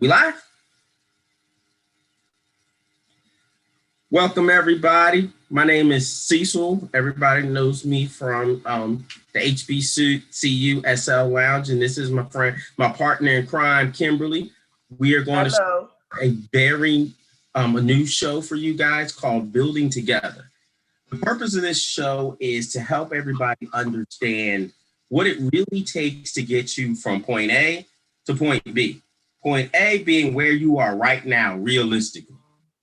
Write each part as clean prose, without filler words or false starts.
We live? Welcome everybody. My name is Cecil. Everybody knows me from the HBCU SL Lounge, and this is my friend, my partner in crime, Kimberly. We are going to a very a new show for you guys called Building Together. The purpose of this show is to help everybody understand what it really takes to get you from point A to point B. Point A being where you are right now, realistically.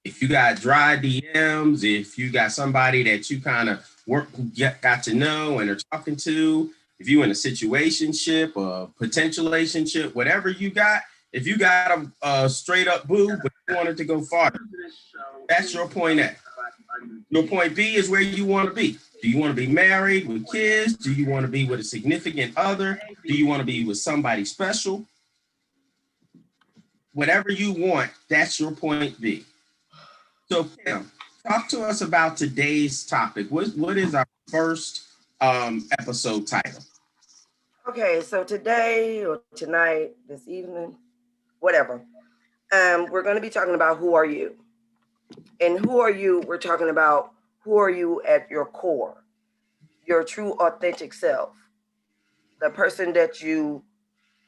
If you got dry DMs, if you got somebody that you kind of got to know and are talking to, if you're in a situationship, a potential relationship, whatever you got, if you got a straight up boo, but you wanted to go farther, that's your point A. Your point B is where you want to be. Do you want to be married with kids? Do you want to be with a significant other? Do you want to be with somebody special? Whatever you want, that's your point B. So, Kim, talk to us about today's topic. What is our first episode title? Okay, so today or tonight, this evening, whatever, we're going to be talking about who are you? And who are you? We're talking about who are you at your core, your true authentic self, the person that you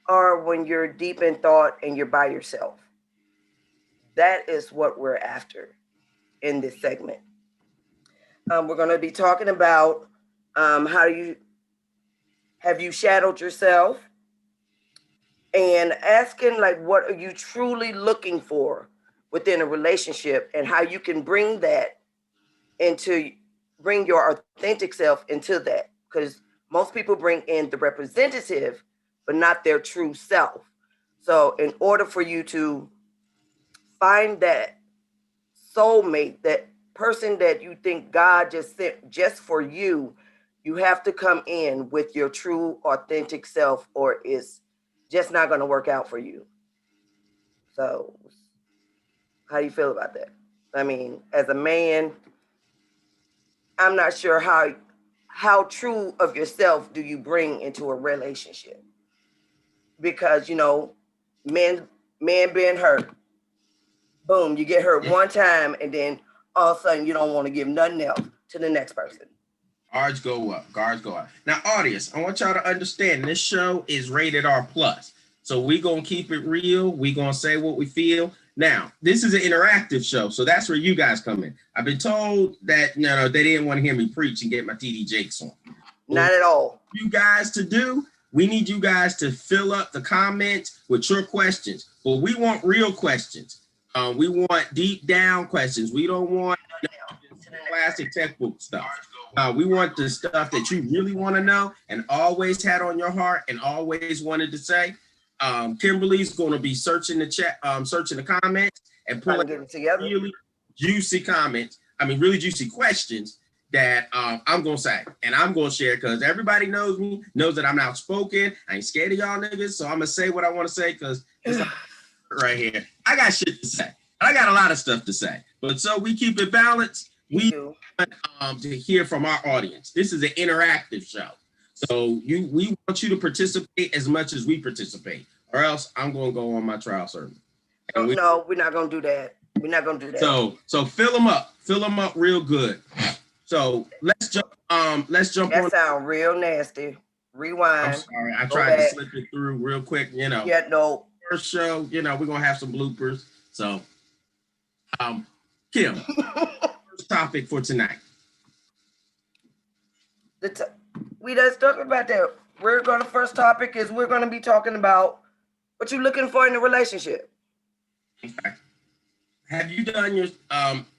are when you're deep in thought and you're by yourself. That is what we're after in this segment. We're going to be talking about how you have you shadowed yourself and asking like what are you truly looking for within a relationship and how you can bring your authentic self into that, because most people bring in the representative but not their true self. So in order for you to find that soulmate, that person that you think God just sent just for you, you have to come in with your true authentic self or it's just not going to work out for you. So how do you feel about that? I mean, as a man, I'm not sure how true of yourself do you bring into a relationship? Because, men being hurt, boom, you get hurt one time and then all of a sudden you don't want to give nothing else to the next person. Guards go up. Now, audience, I want y'all to understand this show is rated R+. So we're going to keep it real. We're going to say what we feel. Now, this is an interactive show, so that's where you guys come in. I've been told that they didn't want to hear me preach and get my TD Jakes on. Not at all. You guys to do, we need you guys to fill up the comments with your questions. But we want real questions. We want deep down questions. We don't want classic textbook stuff. We want the stuff that you really want to know and always had on your heart and always wanted to say. Kimberly's going to be searching the chat, searching the comments and pulling really juicy comments. Really juicy questions that I'm going to say and I'm going to share because everybody knows me, knows that I'm outspoken. I ain't scared of y'all niggas. So I'm going to say what I want to say because it's right here. I got shit to say. I got a lot of stuff to say. But so we keep it balanced. We want to hear from our audience. This is an interactive show. So we want you to participate as much as we participate, or else I'm going to go on my trial sermon. No, we're not going to do that. We're not going to do that. So fill them up real good. So let's jump that sound real nasty. Rewind. I'm sorry, I tried to slip it through real quick. Yeah, no. First show, we're gonna have some bloopers. So, Kim, first topic for tonight. We just talked about that. First topic is we're gonna be talking about what you're looking for in a relationship. Okay. Have you done your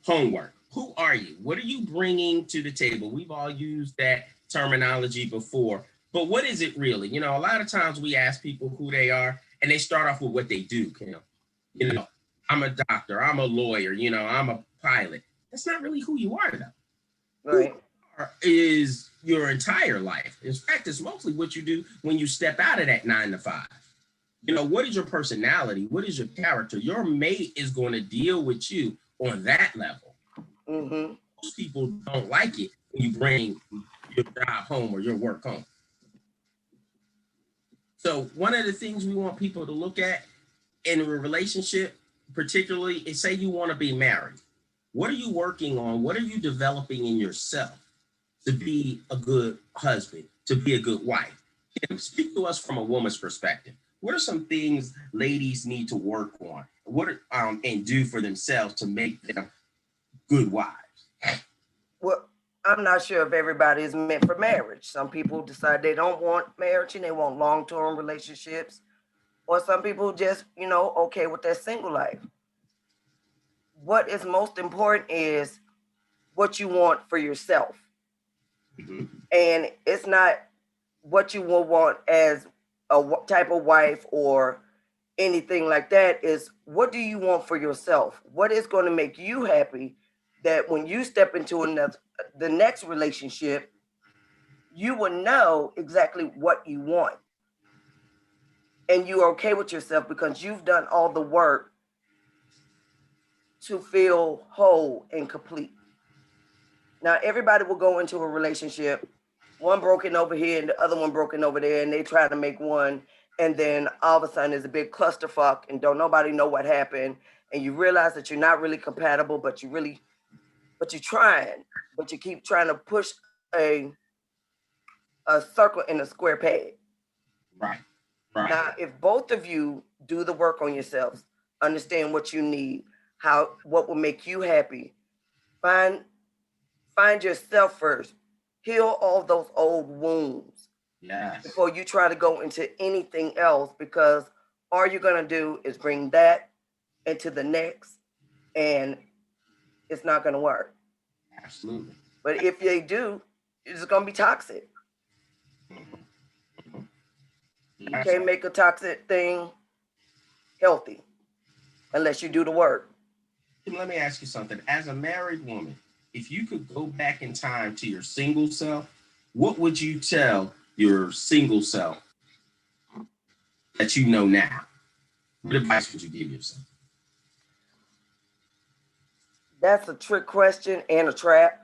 homework? Who are you? What are you bringing to the table? We've all used that terminology before, but what is it really? A lot of times we ask people who they are, and they start off with what they do. I'm a doctor. I'm a lawyer. I'm a pilot. That's not really who you are, though. Right. Who you are is your entire life. In fact, it's mostly what you do when you step out of that 9 to 5. What is your personality? What is your character? Your mate is going to deal with you on that level. Mm-hmm. Most people don't like it when you bring your job home or your work home. So one of the things we want people to look at in a relationship, particularly, say you want to be married. What are you working on? What are you developing in yourself to be a good husband, to be a good wife? Speak to us from a woman's perspective. What are some things ladies need to work on? And do for themselves to make them good wives? Well, I'm not sure if everybody is meant for marriage. Some people decide they don't want marriage and they want long-term relationships, or some people just, okay with their single life. What is most important is what you want for yourself. Mhm. And it's not what you will want as a type of wife or anything like that. Is what do you want for yourself? What is going to make you happy that when you step into the next relationship, you will know exactly what you want. And you're okay with yourself because you've done all the work to feel whole and complete. Now, everybody will go into a relationship, one broken over here and the other one broken over there, and they try to make one. And then all of a sudden, there's a big clusterfuck, and don't nobody know what happened. And you realize that you're not really compatible, but you're trying, but you keep trying to push a circle in a square peg. Right. Right. Now, if both of you do the work on yourselves, understand what you need, what will make you happy, find yourself first, heal all those old wounds. Yes. Before you try to go into anything else, because all you're gonna do is bring that into the next, and it's not gonna work. Absolutely. But if they do, it's gonna be toxic. You can't make a toxic thing healthy unless you do the work. Let me ask you something. As a married woman, if you could go back in time to your single self, what would you tell your single self that you know now? What advice would you give yourself? That's a trick question and a trap.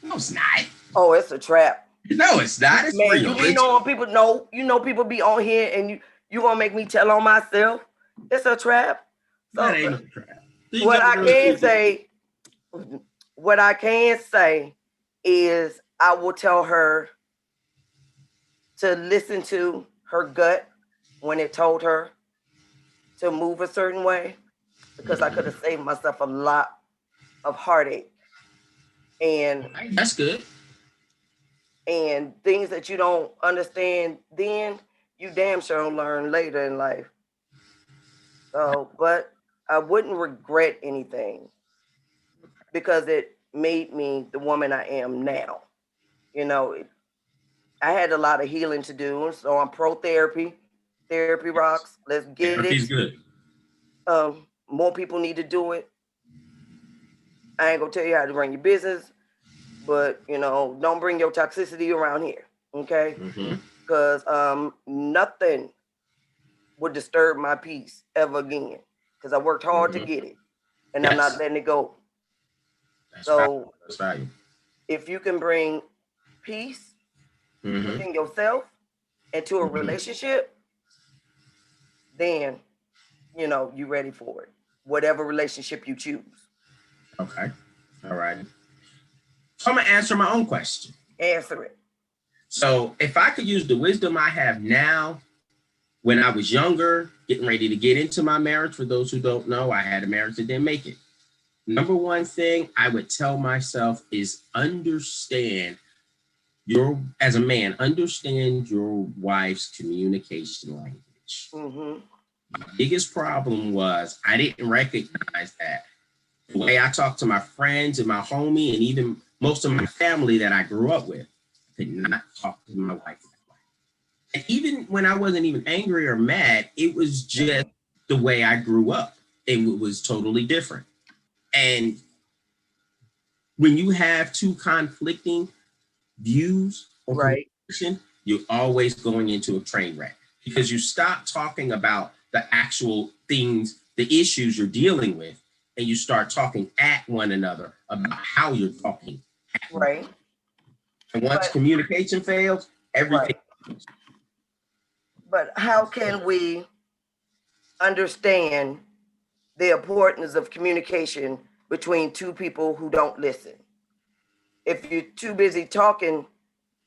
No, it's not. Oh, it's a trap. No, it's not. It's Man, real. you be knowing people know, people be on here and you gonna make me tell on myself. It's a trap. So that ain't a trap. What I can say is I will tell her to listen to her gut when it told her to move a certain way, because I could have saved myself a lot of heartache. And that's good. And things that you don't understand then, you damn sure don't learn later in life. So, but I wouldn't regret anything because it made me the woman I am now. I had a lot of healing to do, so I'm pro therapy. Therapy rocks. Let's get Therapy's it. Good. More people need to do it. I ain't gonna tell you how to run your business, but don't bring your toxicity around here, okay? Because nothing would disturb my peace ever again. Because I worked hard to get it, and I'm not letting it go. That's valuable. If you can bring peace within yourself into a relationship, then you're ready for it. Whatever relationship you choose. Okay. All right. So I'm gonna answer my own question. Answer it. So if I could use the wisdom I have now, when I was younger, getting ready to get into my marriage, for those who don't know, I had a marriage that didn't make it. Number one thing I would tell myself is understand as a man, understand your wife's communication language. My biggest problem was I didn't recognize that. The way I talk to my friends and my homie and even most of my family that I grew up with, I could not talk to my wife that way. And even when I wasn't even angry or mad, it was just the way I grew up. It was totally different. And when you have two conflicting views or communication, you're always going into a train wreck because you stop talking about the actual things, the issues you're dealing with, and you start talking at one another about how you're talking. Right. And once communication fails, everything fails. But how can we understand the importance of communication between two people who don't listen. If you're too busy talking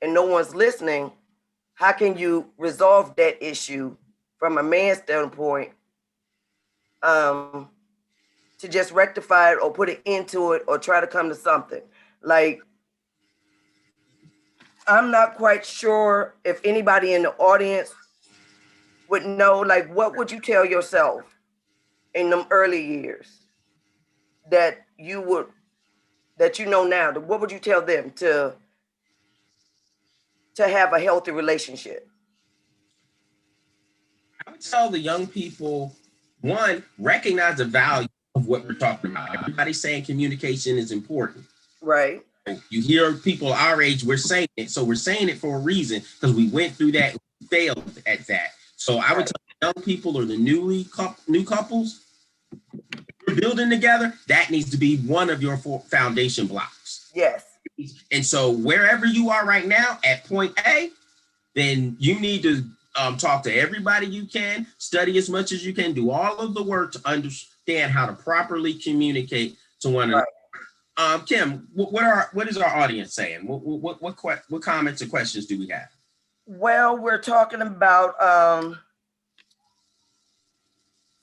and no one's listening, how can you resolve that issue from a man's standpoint, to just rectify it or put it into it or try to come to something? Like, I'm not quite sure if anybody in the audience would know, like, what would you tell yourself in them early years that you know now? What would you tell them to have a healthy relationship? I would tell the young people, one, recognize the value of what we're talking about. Everybody's saying communication is important. Right. You hear people our age, we're saying it. So we're saying it for a reason, because we went through that and failed at that. So I would tell young people or the new couples, you're building together, that needs to be one of your foundation blocks. Yes. And so wherever you are right now at point A, then you need to talk to everybody you can, study as much as you can, do all of the work to understand how to properly communicate to one another. Kim, what is our audience saying? What comments or questions do we have? Well, we're talking about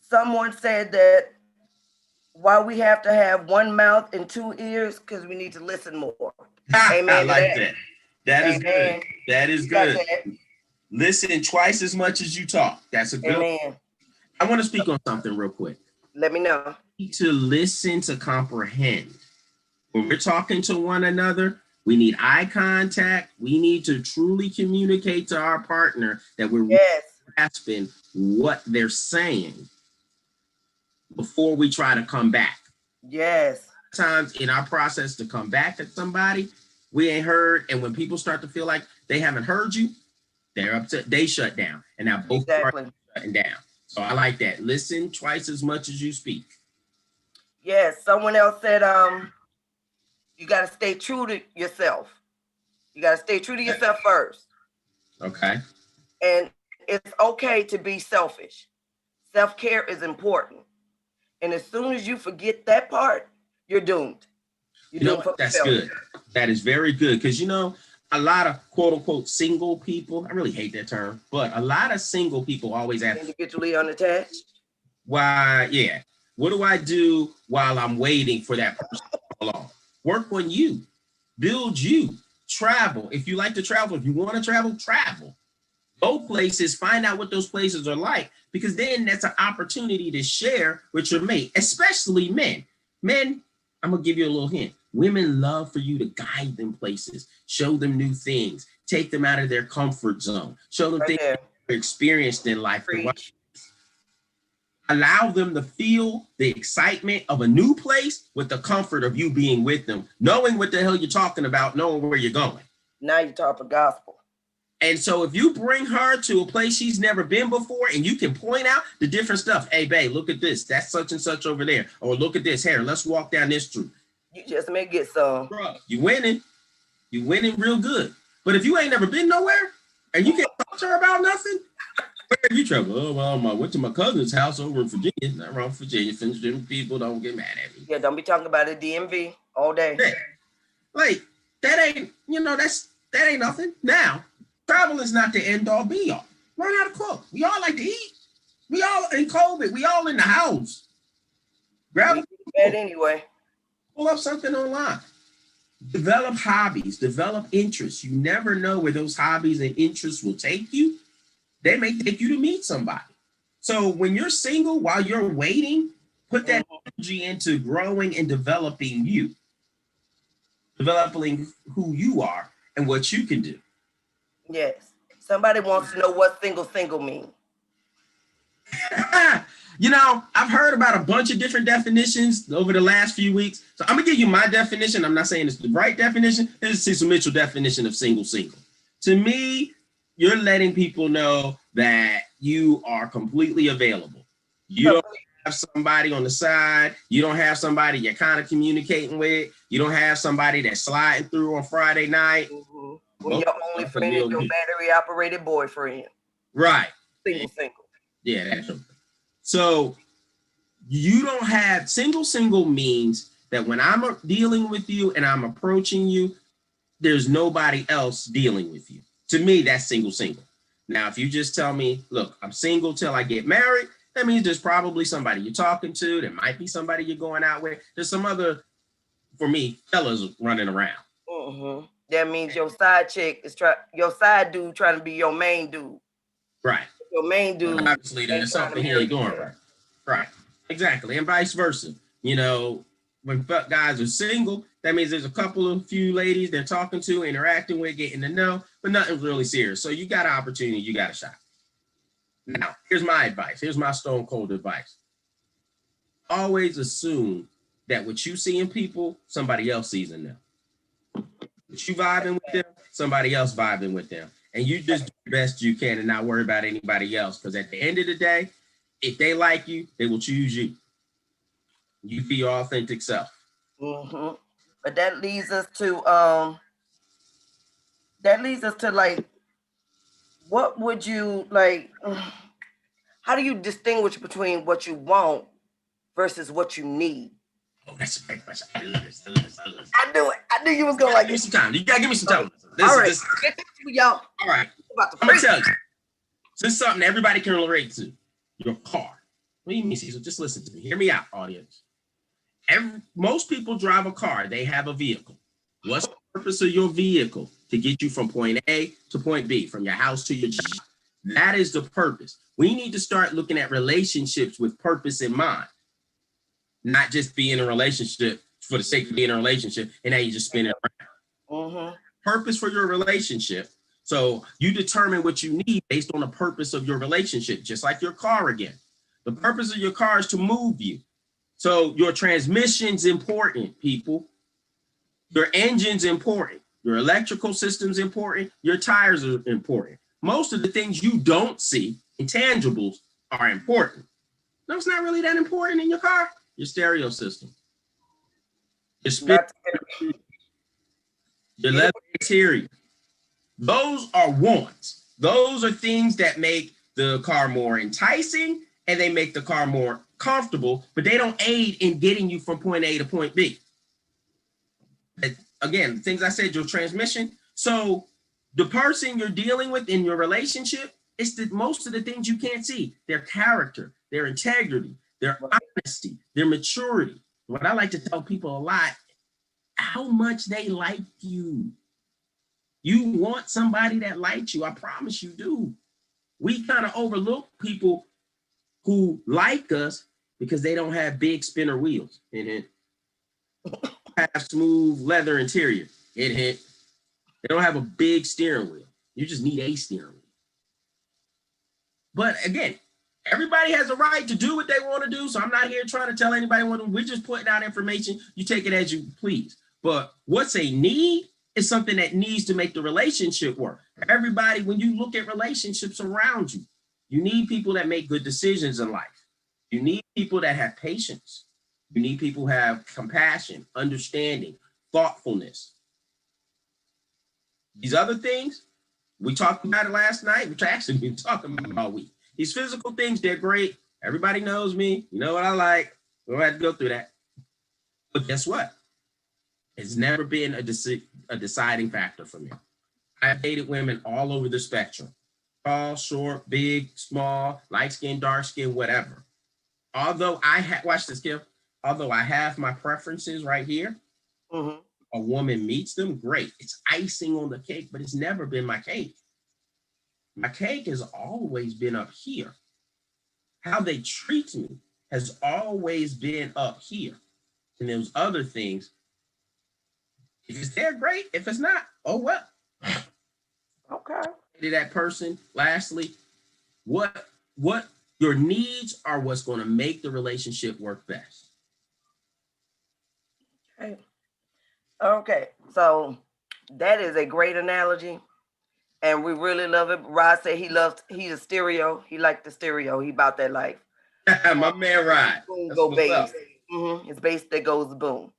someone said that why we have to have one mouth and two ears, because we need to listen more. Amen. I like that. That is Amen. good. That is good. Listen twice as much as you talk. That's a good. Amen. I want to speak on something real quick. Let me know. To listen to comprehend. When we're talking to one another, we need eye contact. We need to truly communicate to our partner that we're grasping what they're saying before we try to come back. Yes. Sometimes in our process to come back at somebody, we ain't heard. And when people start to feel like they haven't heard you, they're upset, they shut down. And now both parties are shutting down. So I like that. Listen twice as much as you speak. Yes. Someone else said, you got to stay true to yourself. You got to stay true to yourself first. Okay. And it's okay to be selfish. Self-care is important. And as soon as you forget that part, you're doomed. That's good. That is very good. Because, a lot of quote unquote single people, I really hate that term, but a lot of single people always ask, individually unattached. Why? Yeah. What do I do while I'm waiting for that person to come along? Work on you, build you, travel. If you like to travel, if you want to travel. Go places, find out what those places are like, because then that's an opportunity to share with your mate, especially men. Men, I'm going to give you a little hint. Women love for you to guide them places, show them new things, take them out of their comfort zone, show them things they've experienced in life. Allow them to feel the excitement of a new place with the comfort of you being with them, knowing what the hell you're talking about, knowing where you're going. Now you're talking gospel. And so if you bring her to a place she's never been before and you can point out the different stuff, hey, babe, look at this. That's such and such over there. Or look at this here. Let's walk down this street. You just may get some. Bruh, you winning. You winning real good. But if you ain't never been nowhere and you can't talk to her about nothing, where have you traveled? Oh, well, I went to my cousin's house over in Virginia. Not wrong, Virginia. Different people don't get mad at me. Yeah, don't be talking about the DMV all day. Yeah. Like, that ain't, that ain't nothing. Now, travel is not the end all be all. Learn how to cook. We all like to eat. We all in COVID. We all in the house. Grab bed anyway. Pull up something online. Develop hobbies. Develop interests. You never know where those hobbies and interests will take you. They may take you to meet somebody. So when you're single, while you're waiting, put that energy into growing and developing you. Developing who you are and what you can do. Yes. Somebody wants to know what single means. I've heard about a bunch of different definitions over the last few weeks. So I'm gonna give you my definition. I'm not saying it's the right definition. This is Cecil Mitchell definition of single. To me, you're letting people know that you are completely available. You don't have somebody on the side. You don't have somebody you're kind of communicating with. You don't have somebody that's sliding through on Friday night. Mm-hmm. Well, your only friend is your battery operated boyfriend. Right. Single. Yeah, that's true. So you don't have single means that when I'm dealing with you and I'm approaching you, there's nobody else dealing with you. To me, that's single. Now, if you just tell me, look, I'm single till I get married, that means there's probably somebody you're talking to. There might be somebody you're going out with. There's some other, for me, fellas running around. Mm-hmm. That means your side chick is your side dude trying to be your main dude. Right. Your main dude. Well, obviously, there's something he ain't doing right. Right. Exactly. And vice versa. You know, when guys are single, that means there's a few ladies they're talking to, interacting with, getting to know, but nothing's really serious. So you got an opportunity, you got a shot. Now, here's my advice. Here's my stone cold advice. Always assume that what you see in people, somebody else sees in them. What you vibing with them, somebody else vibing with them. And you just do the best you can and not worry about anybody else. Because at the end of the day, if they like you, they will choose you. You be your authentic self. Mm-hmm. But that leads us to like, what would you like? How do you distinguish between what you want versus what you need? Oh, that's a great question. I love this. I knew it. I knew you was gonna like give me some time. You gotta give me some time. All right, y'all. All right. I'm gonna tell you. This is something everybody can relate to. Your car. What do you mean, Cecil? Just listen to me. Hear me out, audience. Most people drive a car. They have a vehicle. What's the purpose of your vehicle? To get you from point A to point B, from your house to your job. That is the purpose. We need to start looking at relationships with purpose in mind. Not just be in a relationship for the sake of being in a relationship and now you just spin it around. Mm-hmm. Purpose for your relationship. So you determine what you need based on the purpose of your relationship, just like your car again. The purpose of your car is to move you. So your transmission's important, people. Your engine's important. Your electrical system's important. Your tires are important. Most of the things you don't see, intangibles, are important. No, it's not really that important in your car. Your stereo system. Your speaker. Your leather interior. Those are wants. Those are things that make the car more enticing and they make the car more comfortable, but they don't aid in getting you from point A to point B. Again, things I said, your transmission. So the person you're dealing with in your relationship, it's most of the things you can't see. Their character, their integrity, their honesty, their maturity. What I like to tell people a lot, how much they like you. You want somebody that likes you. I promise you do. We kind of overlook people who like us because they don't have big spinner wheels. Have smooth leather interior. They don't have a big steering wheel. You just need a steering wheel. But again, everybody has a right to do what they want to do. So I'm not here trying to tell anybody what to do. We're just putting out information. You take it as you please. But what's a need is something that needs to make the relationship work. Everybody, when you look at relationships around you, you need people that make good decisions in life. You need people that have patience. You need people who have compassion, understanding, thoughtfulness. These other things, we talked about it last night, which actually we've been talking about all week. These physical things, they're great. Everybody knows me. You know what I like. We don't have to go through that. But guess what? It's never been a deciding factor for me. I've dated women all over the spectrum. Tall, short, big, small, light skin, dark skin, whatever. Although watch this, Kim. Although I have my preferences right here, a woman meets them, great. It's icing on the cake, but it's never been my cake. My cake has always been up here. How they treat me has always been up here. And those other things, if it's there, great. If it's not, oh well. Okay. To that person, lastly, what your needs are what's going to make the relationship work best. Okay. So that is a great analogy. And we really love it. Rod said he's a stereo. He liked the stereo. He about that life. My man Rod. Boom, go bass. It's bass that goes boom.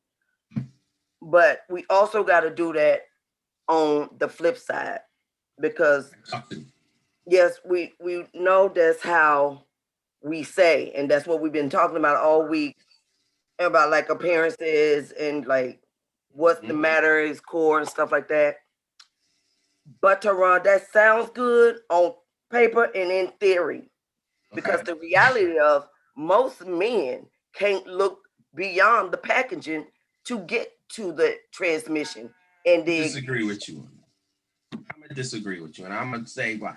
But we also got to do that on the flip side, because yes, we know that's how we say, and that's what we've been talking about all week, about like appearances and like what's the matter is core and stuff like that. But Teron, that sounds good on paper and in theory, because the reality of most men can't look beyond the packaging to get to the transmission. And I disagree with you. I'm gonna disagree with you, and I'm gonna say why.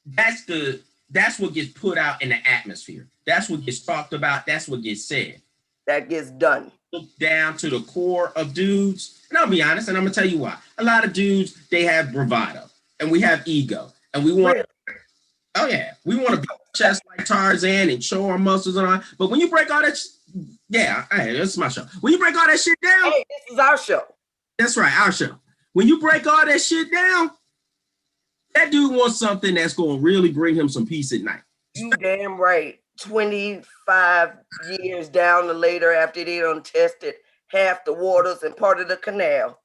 That's what gets put out in the atmosphere. That's what gets talked about. That's what gets said. That gets done. Look down to the core of dudes, and I'll be honest, and I'm gonna tell you why. A lot of dudes, they have bravado, and we have ego, and we want. Really? Oh yeah, we want to be chest like Tarzan and show our muscles and all. But when you break all that, yeah, hey, this is my show. When you break all that shit down, hey, this is our show. That's right, our show. When you break all that shit down, that dude wants something that's going to really bring him some peace at night. You damn right. 25 years down the later, after they done tested half the waters and part of the canal.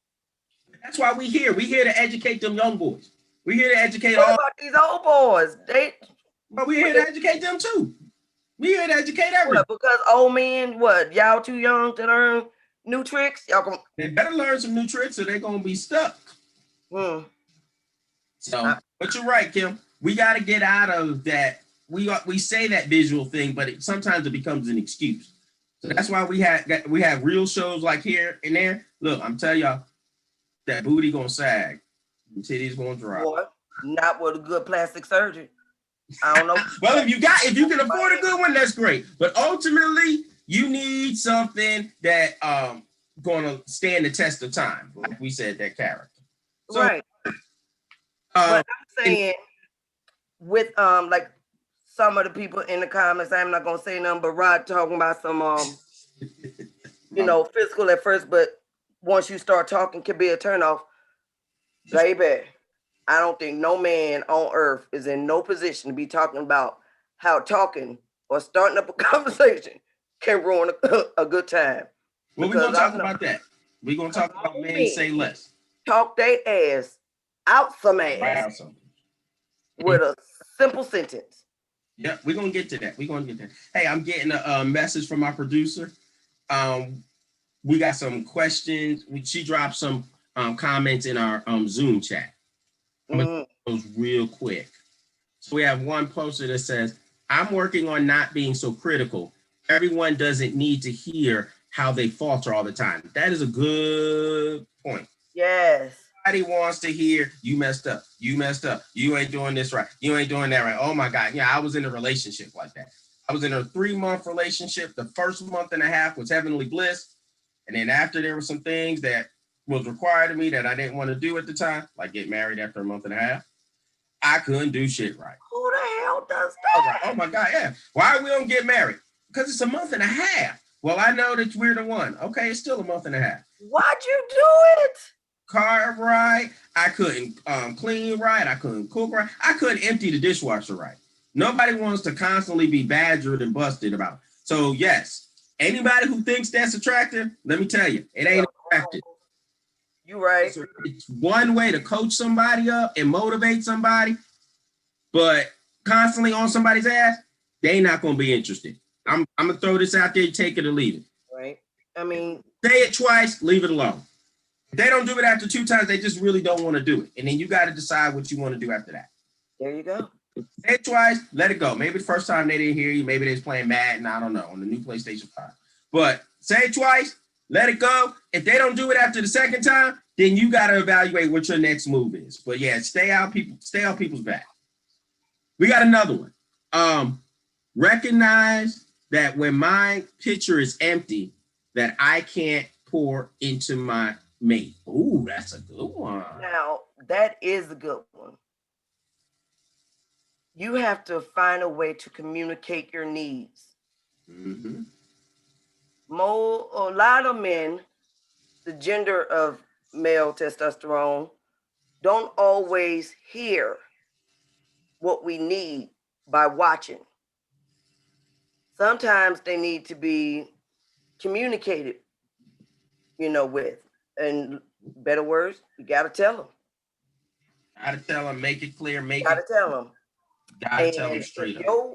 That's why we here. We here to educate them young boys. We here to educate what about these old boys? But we here to educate them too. We here to educate everyone. Because old men, y'all too young to learn new tricks? They better learn some new tricks or they're going to be stuck. So, but you're right, Kim. We got to get out of that. We say that visual thing, but sometimes it becomes an excuse. So that's why we have real shows like here and there. Look, I'm telling y'all, that booty gonna sag, and titties gonna drop. Boy, not with a good plastic surgery. I don't know. Well, if you can afford a good one, that's great. But ultimately, you need something that gonna stand the test of time, like we said, that character. So, right. But I'm saying with like some of the people in the comments, I'm not gonna say nothing, but Rod talking about some physical at first, but once you start talking can be a turnoff. Baby, I don't think no man on earth is in no position to be talking about how talking or starting up a conversation can ruin a good time. Well, we're gonna talk about that. We're gonna talk about men say less. Talk their ass out some ass with a simple sentence. Yeah, we're gonna get to that. Hey, I'm getting a message from my producer. We got some questions. She dropped some comments in our Zoom chat. I'm gonna do those real quick. So we have one poster that says, "I'm working on not being so critical. Everyone doesn't need to hear how they falter all the time." That is a good point. Yes. Everybody wants to hear you messed up. You messed up. You ain't doing this right. You ain't doing that right. Oh my God. Yeah, I was in a relationship like that. I was in a 3-month relationship. The first month and a half was heavenly bliss. And then after, there were some things that was required of me that I didn't want to do at the time, like get married after a month and a half. I couldn't do shit right. Who the hell does that? Oh my God, yeah. Why we don't get married? Because it's a month and a half. Well, I know that we're the one. Okay, it's still a month and a half. Why'd you do it? Car right. I couldn't clean right. I couldn't cook right. I couldn't empty the dishwasher right. Nobody wants to constantly be badgered and busted about it. So yes, anybody who thinks that's attractive, let me tell you, it ain't attractive. You right. So it's one way to coach somebody up and motivate somebody, but constantly on somebody's ass, they not gonna be interested. I'm gonna throw this out there, take it or leave it. Right. I mean, say it twice, leave it alone. If they don't do it after 2 times, they just really don't want to do it. And then you got to decide what you want to do after that. There you go. Say it twice, let it go. Maybe the first time they didn't hear you, maybe they was playing Madden, I don't know, on the new PlayStation 5. But say it twice, let it go. If they don't do it after the second time, then you got to evaluate what your next move is. But yeah, stay on people's back. We got another one. Recognize that when my pitcher is empty, that I can't pour into my mate. Ooh, that's a good one. Now, that is a good one. You have to find a way to communicate your needs. Mm-hmm. A lot of men, the gender of male testosterone, don't always hear what we need by watching. Sometimes they need to be communicated, with. And better words, you got to tell them. Got to tell them, make it clear, Got to tell them. Got to tell them straight up. Your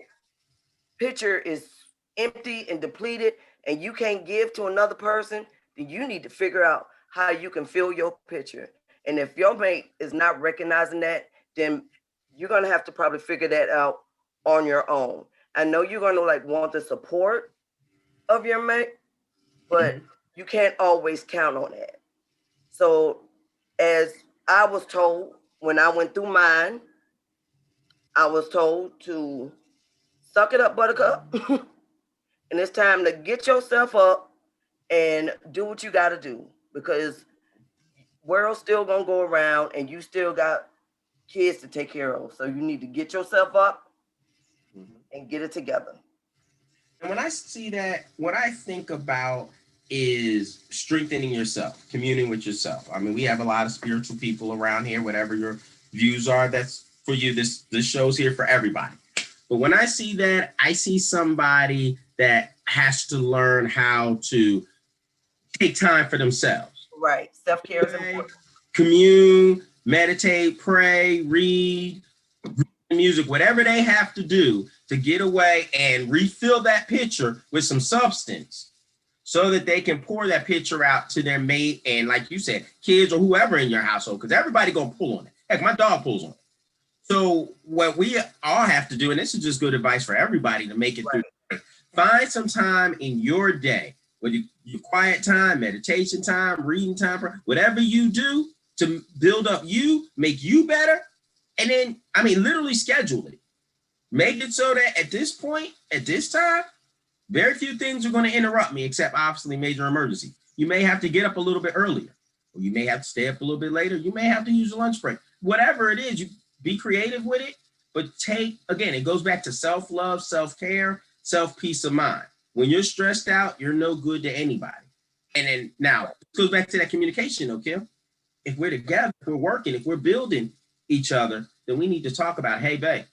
picture is empty and depleted and you can't give to another person, then you need to figure out how you can fill your picture. And if your mate is not recognizing that, then you're going to have to probably figure that out on your own. I know you're going to like want the support of your mate, but you can't always count on that. So as I was told when I went through mine, I was told to suck it up, buttercup. And it's time to get yourself up and do what you got to do, because world's still going to go around and you still got kids to take care of. So you need to get yourself up and get it together. And when I see that, what I think about is strengthening yourself, communing with yourself. I mean, we have a lot of spiritual people around here, whatever your views are, that's for you. This show's here for everybody. But when I see that, I see somebody that has to learn how to take time for themselves. Right. Self-care is important. Commune, meditate, pray, read, music, whatever they have to do to get away and refill that pitcher with some substance so that they can pour that pitcher out to their mate and, like you said, kids or whoever in your household, because everybody gonna pull on it. Heck, my dog pulls on it. So what we all have to do, and this is just good advice for everybody to make it through, find some time in your day, whether your quiet time, meditation time, reading time, whatever you do to build up you, make you better. And then, I mean, literally schedule it. Make it so that at this point, at this time, very few things are going to interrupt me, except obviously major emergency. You may have to get up a little bit earlier, or you may have to stay up a little bit later. You may have to use a lunch break. Whatever it is, you be creative with it, but again, it goes back to self-love, self-care, self-peace of mind. When you're stressed out, you're no good to anybody. And then now, it goes back to that communication, okay? If we're together, if we're working, if we're building each other, then we need to talk about, hey, babe,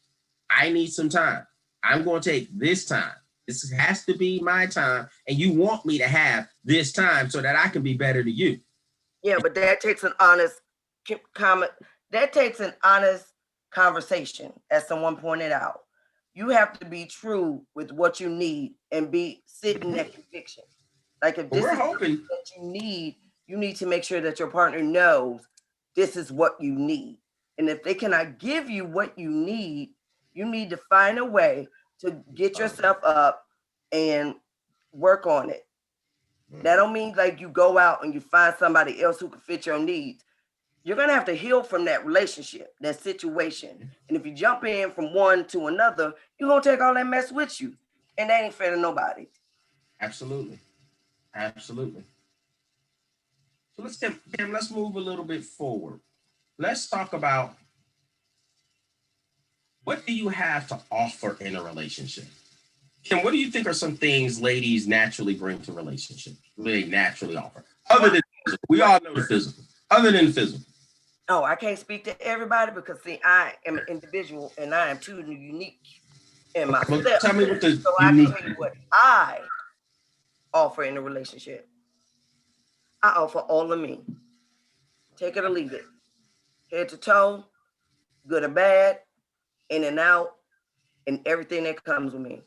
I need some time. I'm going to take this time. This has to be my time. And you want me to have this time so that I can be better to you. Yeah, but that takes an honest comment. That takes an honest conversation, as someone pointed out. You have to be true with what you need and sit in that conviction. Like if this is something that you need to make sure that your partner knows this is what you need. And if they cannot give you what you need to find a way to get yourself up and work on it. That don't mean like you go out and you find somebody else who can fit your needs. You're going to have to heal from that relationship, that situation. And if you jump in from one to another, you're going to take all that mess with you. And that ain't fair to nobody. Absolutely. Absolutely. So let's move a little bit forward. Let's talk about, what do you have to offer in a relationship? Kim, what do you think are some things ladies naturally bring to relationships? They naturally offer, other than physical. We all know the physical. Other than physical. Oh, I can't speak to everybody because see, I am an individual and I am too unique in myself. Well, tell me what the so I can tell you what I offer in a relationship. I offer all of me. Take it or leave it. Head to toe, good or bad, in and out, and everything that comes with me.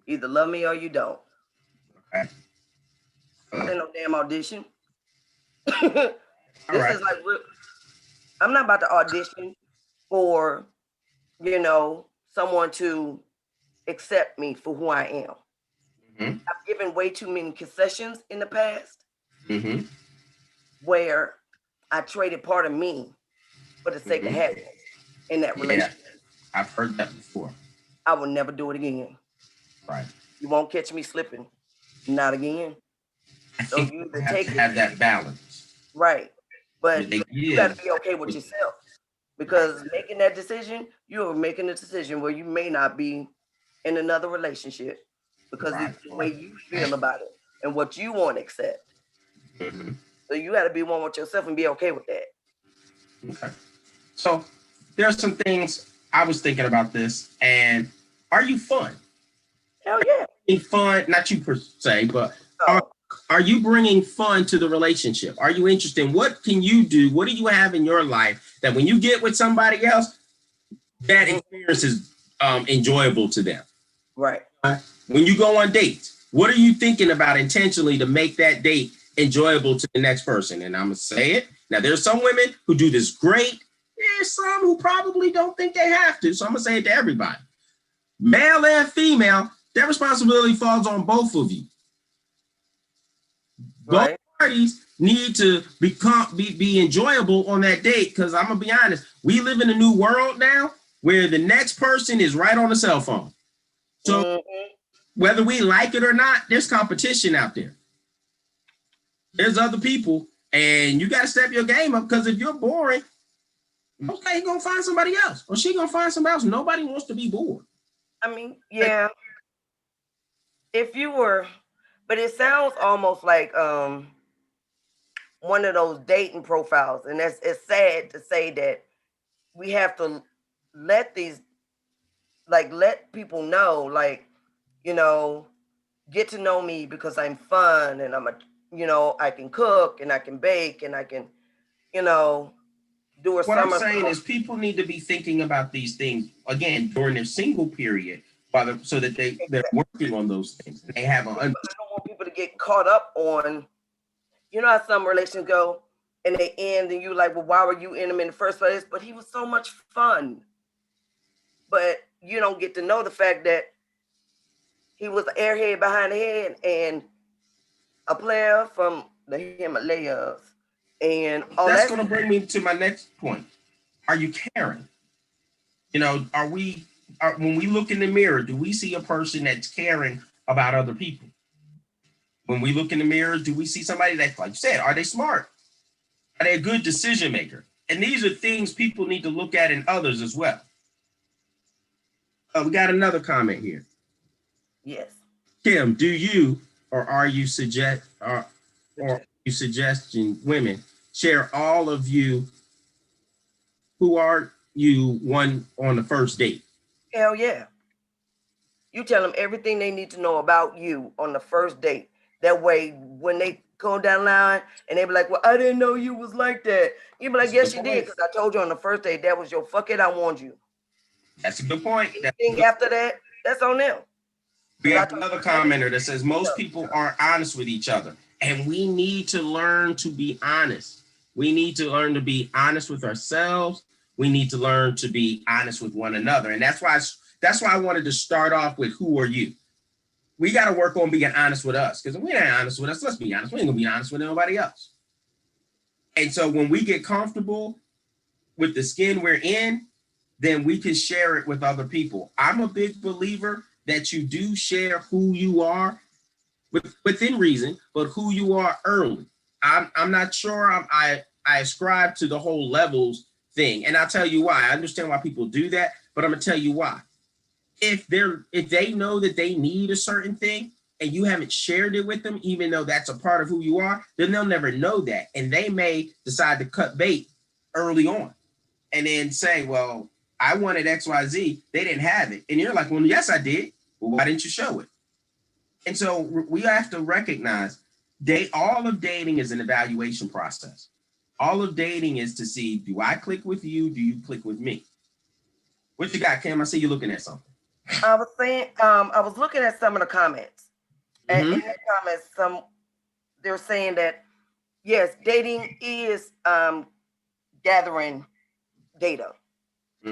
Either love me or you don't. Okay. Ain't no damn audition. This is like, I'm not about to audition for, someone to accept me for who I am. Mm-hmm. I've given way too many concessions in the past, where I traded part of me for the sake of happiness in that relationship. I've heard that before. I will never do it again. Right. You won't catch me slipping. Not again. So you have to have that balance. Right. But you got to be okay with yourself, because making that decision, you're making a decision where you may not be in another relationship because it's the way you feel about it and what you want to accept. So you got to be one with yourself and be okay with that. Okay. So there are some things I was thinking about this, and are you fun? Hell yeah. Fun, not you per se, but are you bringing fun to the relationship? Are you interested in what can you do? What do you have in your life that when you get with somebody else, that experience is enjoyable to them? Right. When you go on dates, what are you thinking about intentionally to make that date enjoyable to the next person? And I'm gonna say it. Now, there's some women who do this great. There's some who probably don't think they have to. So I'm gonna say it to everybody. Male and female, that responsibility falls on both of you. Both Right. parties need to be enjoyable on that date, because I'm gonna be honest, we live in a new world now where the next person is right on the cell phone. So whether we like it or not, there's competition out there. There's other people, and you got to step your game up, because if you're boring, okay, you're gonna find somebody else, or she gonna find somebody else. Nobody wants to be bored. I mean, yeah. If you were, but it sounds almost like one of those dating profiles, and it's sad to say that we have to let these let people know, get to know me because I'm fun and I can cook and I can bake and I can, do a What summer. I'm saying is people need to be thinking about these things again during their single period, so that they're working on those things. They have I don't want people to get caught up on, how some relations go and they end and you like, well, why were you in them in the first place? But he was so much fun. But you don't get to know the fact that he was an airhead behind the head and a player from the Himalayas. And all that's going to bring me to my next point. Are you caring? When we look in the mirror, do we see a person that's caring about other people? When we look in the mirror, do we see somebody that, like you said, are they smart? Are they a good decision maker? And these are things people need to look at in others as well. We got another comment here. Yes. Kim, do you or are you suggesting women share all of you? Who are you one on the first date? Hell yeah. You tell them everything they need to know about you on the first date. That way, when they go down the line and they be like, well, I didn't know you was like that. You be like, yes, you did, because I told you on the first date that was your fuck it, I warned you. That's a good point. Anything after that, that's on them. We have another commenter that says most people aren't honest with each other. And we need to learn to be honest. We need to learn to be honest with ourselves. We need to learn to be honest with one another. And that's why I wanted to start off with who are you? We got to work on being honest with us, because if we ain't honest with us, let's be honest, we ain't gonna be honest with nobody else. And so when we get comfortable with the skin we're in, then we can share it with other people. I'm a big believer that you do share who you are within reason, but who you are early. I'm not sure I ascribe to the whole levels thing. And I'll tell you why. I understand why people do that, but I'm gonna tell you why. If they know that they need a certain thing and you haven't shared it with them, even though that's a part of who you are, then they'll never know that. And they may decide to cut bait early on and then say, well, I wanted XYZ, they didn't have it. And you're like, well, yes, I did. Well, why didn't you show it? And so we have to recognize all of dating is an evaluation process. All of dating is to see, do I click with you? Do you click with me? What you got, Kim? I see you looking at something. I was saying, I was looking at some of the comments. And in the comments, they're saying that, yes, dating is gathering data,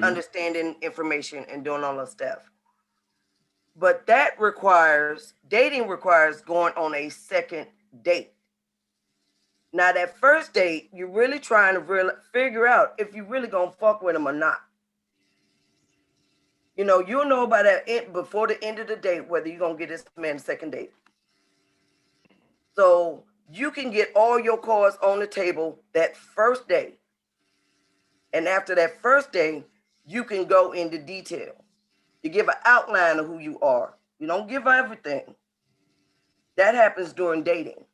understanding information, and doing all that stuff. But dating requires going on a second date. Now, that first date, you're really trying to figure out if you really gonna fuck with them or not. You'll know by that before the end of the date whether you're gonna get this man a second date. So you can get all your cards on the table that first day. And after that first day, you can go into detail. You give an outline of who you are. You don't give everything. That happens during dating.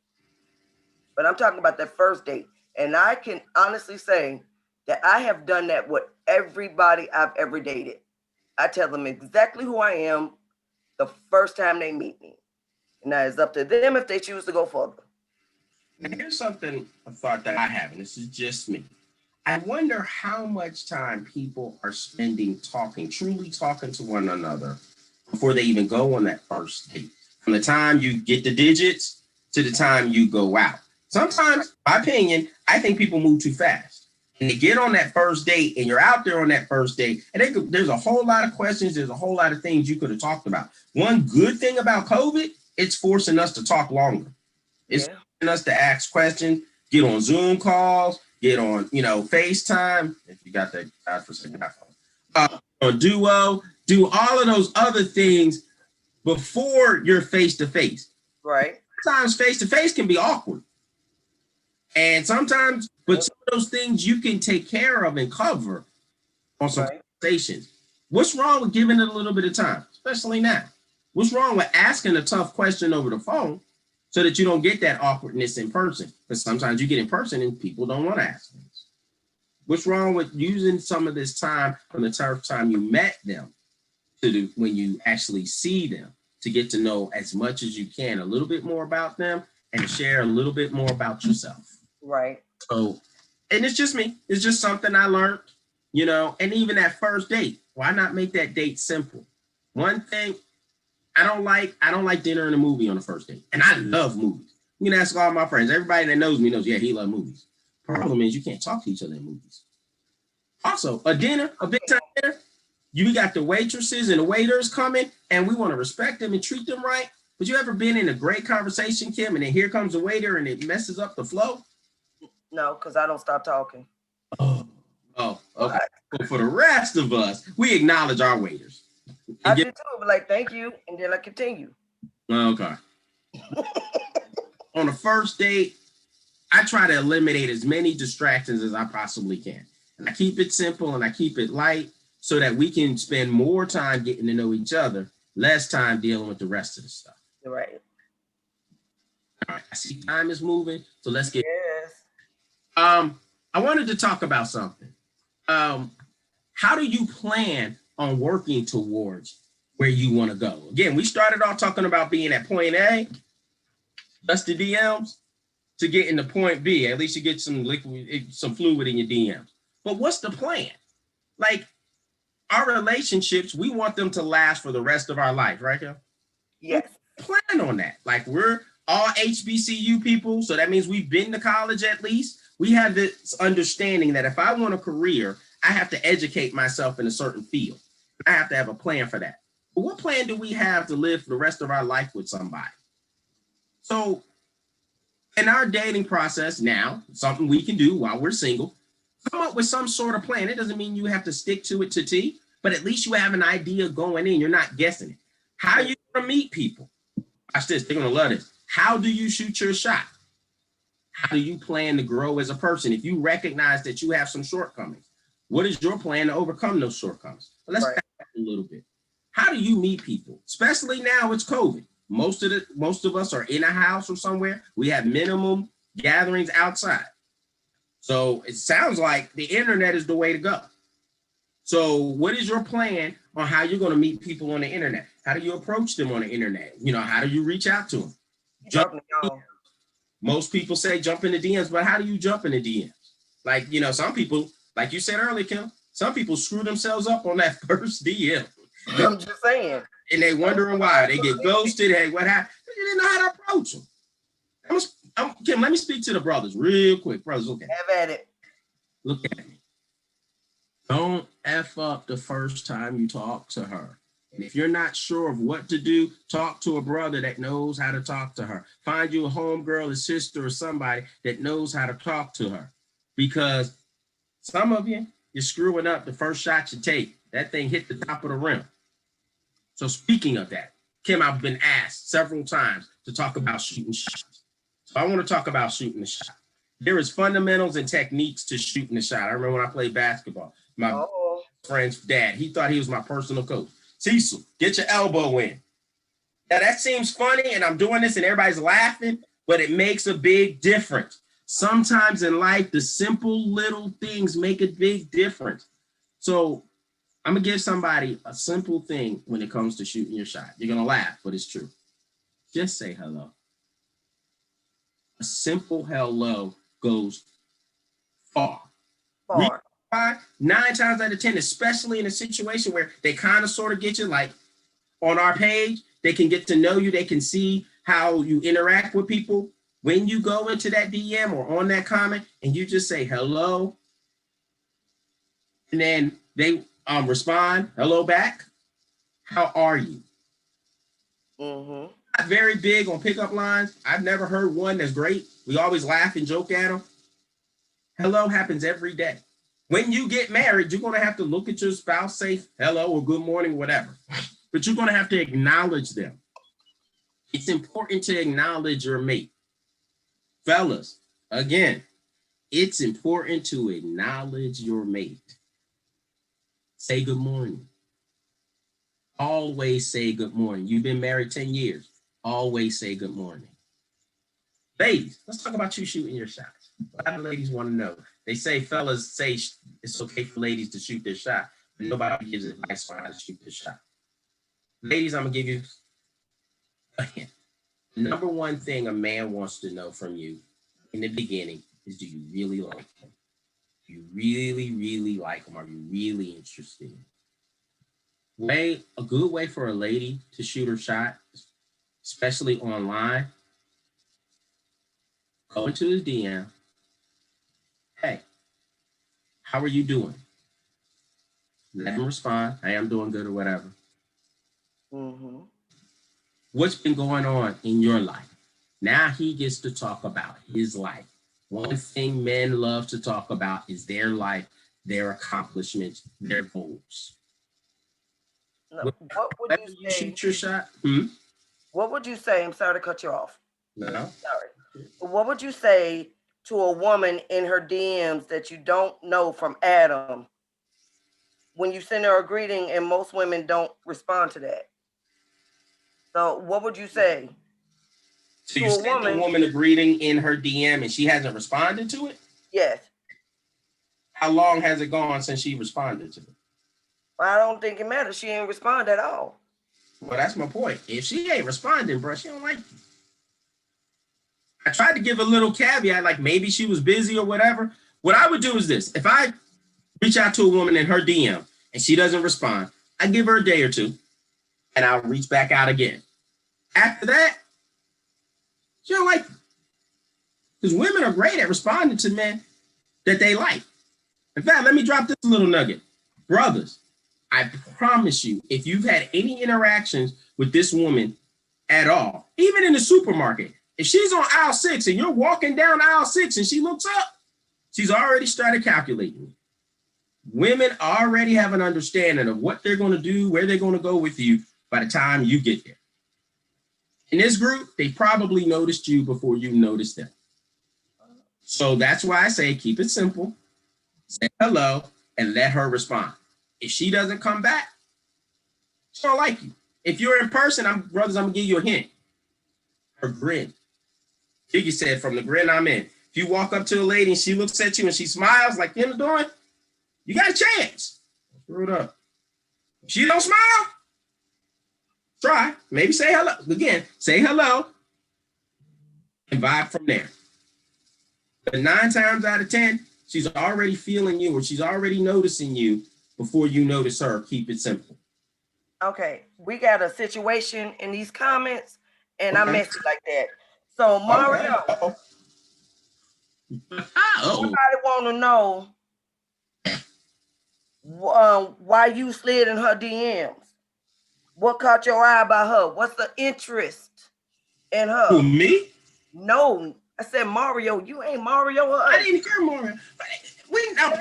But I'm talking about that first date. And I can honestly say that I have done that with everybody I've ever dated. I tell them exactly who I am the first time they meet me. And now it's up to them if they choose to go further. And here's a thought that I have, and this is just me. I wonder how much time people are spending truly talking to one another before they even go on that first date. From the time you get the digits to the time you go out. Sometimes, my opinion, I think people move too fast. And they get on that first date and you're out there on that first date, and there's a whole lot of questions, there's a whole lot of things you could have talked about. One good thing about COVID, it's forcing us to talk longer. It's forcing us to ask questions, get on Zoom calls, get on, FaceTime, if you got that, God forsaken iPhone, on Duo, do all of those other things before you're face to face. Right. Sometimes face to face can be awkward. And sometimes, but some of those things you can take care of and cover on some conversations. What's wrong with giving it a little bit of time, especially now? What's wrong with asking a tough question over the phone so that you don't get that awkwardness in person? Because sometimes you get in person and people don't want to ask things. What's wrong with using some of this time from the time you met them to when you actually see them to get to know as much as you can, a little bit more about them and share a little bit more about yourself. Right. So, and it's just me. It's just something I learned, and even that first date, why not make that date simple? One thing I don't like dinner and a movie on the first date. And I love movies. You can ask all my friends. Everybody that knows me knows, yeah, he loves movies. Problem is you can't talk to each other in movies. Also, a big time dinner, you got the waitresses and the waiters coming, and we want to respect them and treat them right. But you ever been in a great conversation, Kim, and then here comes a waiter and it messes up the flow? No, because I don't stop talking. Oh, okay. Well, for the rest of us, we acknowledge our waiters. I do too, but like, thank you, and then I continue. Okay. On the first date, I try to eliminate as many distractions as I possibly can. And I keep it simple and I keep it light so that we can spend more time getting to know each other, less time dealing with the rest of the stuff. Right. All right. I see time is moving, so let's get. Yes. I wanted to talk about something. How do you plan on working towards where you want to go? Again, we started off talking about being at point A, that's the DMs, to get into point B. At least you get some liquid, some fluid in your DMs. But what's the plan? Like our relationships, we want them to last for the rest of our life, right, Kim? Yes. Plan on that. Like we're all HBCU people, so that means we've been to college at least. We have this understanding that if I want a career, I have to educate myself in a certain field. I have to have a plan for that. But what plan do we have to live for the rest of our life with somebody? So in our dating process now, something we can do while we're single, come up with some sort of plan. It doesn't mean you have to stick to it to T, but at least you have an idea going in. You're not guessing it. How are you going to meet people? Watch this. They're going to love this. How do you shoot your shot? How do you plan to grow as a person? If you recognize that you have some shortcomings, what is your plan to overcome those shortcomings? Well, let's back up a little bit. How do you meet people? Especially now it's COVID. Most of us are in a house or somewhere. We have minimum gatherings outside. So it sounds like the internet is the way to go. So what is your plan on how you're going to meet people on the internet? How do you approach them on the internet? How do you reach out to them? Most people say jump in the DMs, but how do you jump in the DMs? Like, some people, like you said earlier, Kim, some people screw themselves up on that first DM. I'm just saying. And they wondering why. They get ghosted. Hey, what happened? They didn't know how to approach them. Kim, let me speak to the brothers real quick. Brothers, look at me. Have at it. Look at me. Don't F up the first time you talk to her. And if you're not sure of what to do, talk to a brother that knows how to talk to her. Find you a homegirl, a sister, or somebody that knows how to talk to her. Because some of you're screwing up the first shot you take. That thing hit the top of the rim. So speaking of that, Kim, I've been asked several times to talk about shooting shots. So I want to talk about shooting the shot. There is fundamentals and techniques to shooting the shot. I remember when I played basketball, my friend's dad, he thought he was my personal coach. Cecil, get your elbow in. Now that seems funny and I'm doing this and everybody's laughing, but it makes a big difference. Sometimes in life, the simple little things make a big difference. So I'm gonna give somebody a simple thing when it comes to shooting your shot. You're gonna laugh, but it's true. Just say hello. A simple hello goes far. Far. 9 times out of 10, especially in a situation where they kind of sort of get you like, on our page. They can get to know you. They can see how you interact with people. When you go into that DM or on that comment and you just say hello, and then they respond, hello back, how are you? Mm-hmm. Not very big on pickup lines. I've never heard one that's great. We always laugh and joke at them. Hello happens every day. When you get married, you're going to have to look at your spouse, say hello or good morning, whatever. But you're going to have to acknowledge them. It's important to acknowledge your mate. Fellas, again, it's important to acknowledge your mate. Say good morning. Always say good morning. You've been married 10 years. Always say good morning. Ladies, let's talk about you shooting your shots. A lot of ladies want to know. They say fellas say it's okay for ladies to shoot their shot, but nobody gives advice on how to shoot their shot. Ladies, I'm going to give you a hint. Number one thing a man wants to know from you in the beginning is, do you really like him? Do you really, really like him? Are you really interested in him? A good way for a lady to shoot her shot, especially online, go into his DM. Hey, how are you doing? Let him respond. Hey, I'm doing good or whatever. Mm-hmm. What's been going on in your life? Now he gets to talk about his life. One thing men love to talk about is their life, their accomplishments, their goals. No, what would you say? Shoot your shot? What would you say? I'm sorry to cut you off. No. Sorry. What would you say to a woman in her DMs that you don't know from Adam when you send her a greeting and most women don't respond to that? So what would you say? So you sent the woman a greeting in her DM and she hasn't responded to it? Yes. How long has it gone since she responded to it? I don't think it matters. She ain't respond at all. Well, that's my point. If she ain't responding, bro, she don't like you. I tried to give a little caveat, like maybe she was busy or whatever. What I would do is this. If I reach out to a woman in her DM and she doesn't respond, I give her a day or two and I'll reach back out again. After that, she don't like you. Because women are great at responding to men that they like. In fact, let me drop this little nugget. Brothers, I promise you, if you've had any interactions with this woman at all, even in the supermarket, if she's on aisle 6 and you're walking down aisle 6 and she looks up, she's already started calculating. Women already have an understanding of what they're going to do, where they're going to go with you by the time you get there. In this group, they probably noticed you before you noticed them. So that's why I say keep it simple, say hello, and let her respond. If she doesn't come back, she don't like you. If you're in person, brothers, I'm going to give you a hint. Her grin. Figure said, from the grin I'm in. If you walk up to a lady and she looks at you and she smiles like you're doing, you got a chance. Screw it up. If she don't smile, try. Maybe say hello. Again, say hello and vibe from there. But 9 times out of 10, she's already feeling you or she's already noticing you before you notice her. Keep it simple. Okay, we got a situation in these comments, and I messed it like that. So Mario, somebody want to know why you slid in her DMs. What caught your eye about her? What's the interest in her? Who, me? No, I said Mario. You ain't Mario. I didn't hear Mario. We not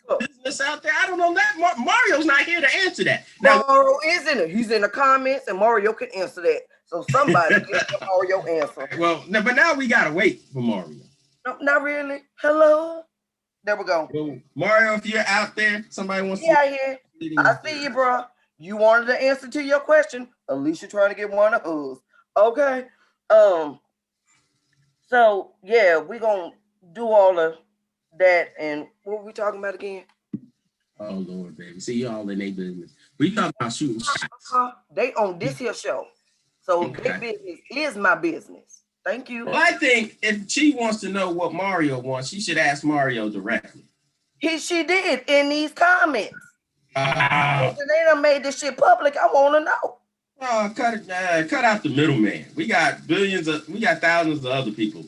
put business out there. I don't know that. Mario's not here to answer that. Now, Mario is in it. He's in the comments, and Mario can answer that. So somebody get the Mario answer. Well, no, but now we gotta wait for Mario. No, not really. Hello. There we go. Well, Mario, if you're out there, somebody wants to. Yeah, here. I see you, bro. You wanted the answer to your question. Alicia trying to get one of hers. Okay. So yeah, we're gonna do all of that. And what were we talking about again? Oh Lord, baby. See, y'all in their business. We talking about shooting shots. They on this here show. So their business is my business. Thank you. Well, I think if she wants to know what Mario wants, she should ask Mario directly. She did in these comments. They done made this shit public. I want to know. No, cut out the middleman. We got thousands of other people.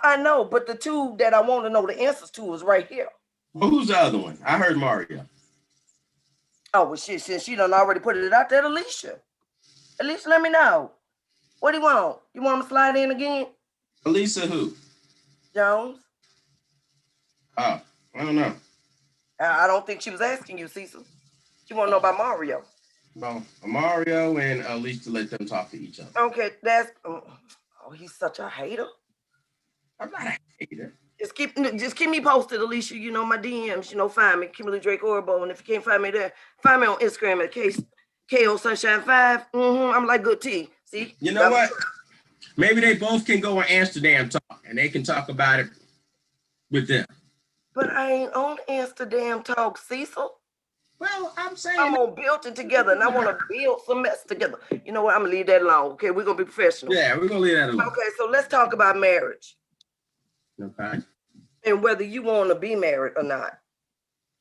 I know, but the two that I want to know the answers to is right here. Well, who's the other one? I heard Mario. Oh, well, shit, since she done already put it out there, Alicia. Alicia, let me know. What do you want? You want him to slide in again? Alicia who? Jones? Oh, I don't know. I don't think she was asking you, Cecil. She want to know about Mario. Well, Mario and Alicia, let them talk to each other. Okay, that's... Oh, he's such a hater. I'm not a hater. Just keep me posted, Alicia. You know, my DMs, find me, Kimberly Drake Orbo. And if you can't find me there, find me on Instagram at KO Sunshine 5. I'm like good tea. See? You know what? Maybe they both can go on Amsterdam talk and they can talk about it with them. But I ain't on Amsterdam talk, Cecil. Well, I'm saying I'm on Built It Together and I want to build some mess together. You know what? I'm going to leave that alone. Okay, we're going to be professional. Yeah, we're going to leave that alone. Okay, so let's talk about marriage. Okay. And whether you want to be married or not.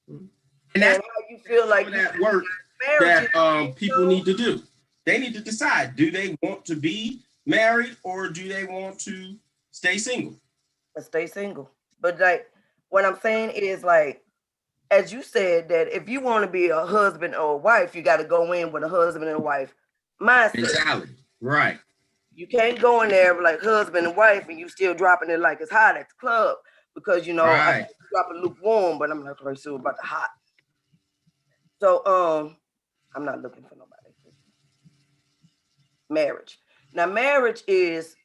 And that's how you feel like that work that people need to do. They need to decide, do they want to be married or do they want to stay single? Stay single. But like what I'm saying is like, as you said, that if you want to be a husband or a wife, you got to go in with a husband and a wife mindset. Mentality. Right. You can't go in there like husband and wife and you still dropping it like it's hot at the club because, right. I drop it lukewarm, but I'm not quite sure about the hot. So, I'm not looking for nobody. Marriage. Now, marriage is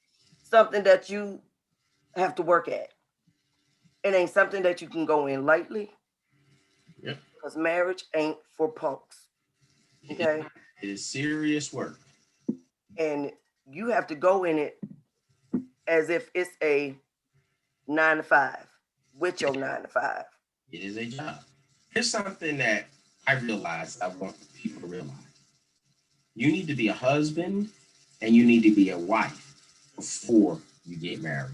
something that you have to work at. It ain't something that you can go in lightly. Yep. Because marriage ain't for punks. Okay? It is serious work. And you have to go in it as if it's a 9 to 5 with your 9 to 5. It is a job. Here's something that I realized I want people to realize. You need to be a husband and you need to be a wife before you get married.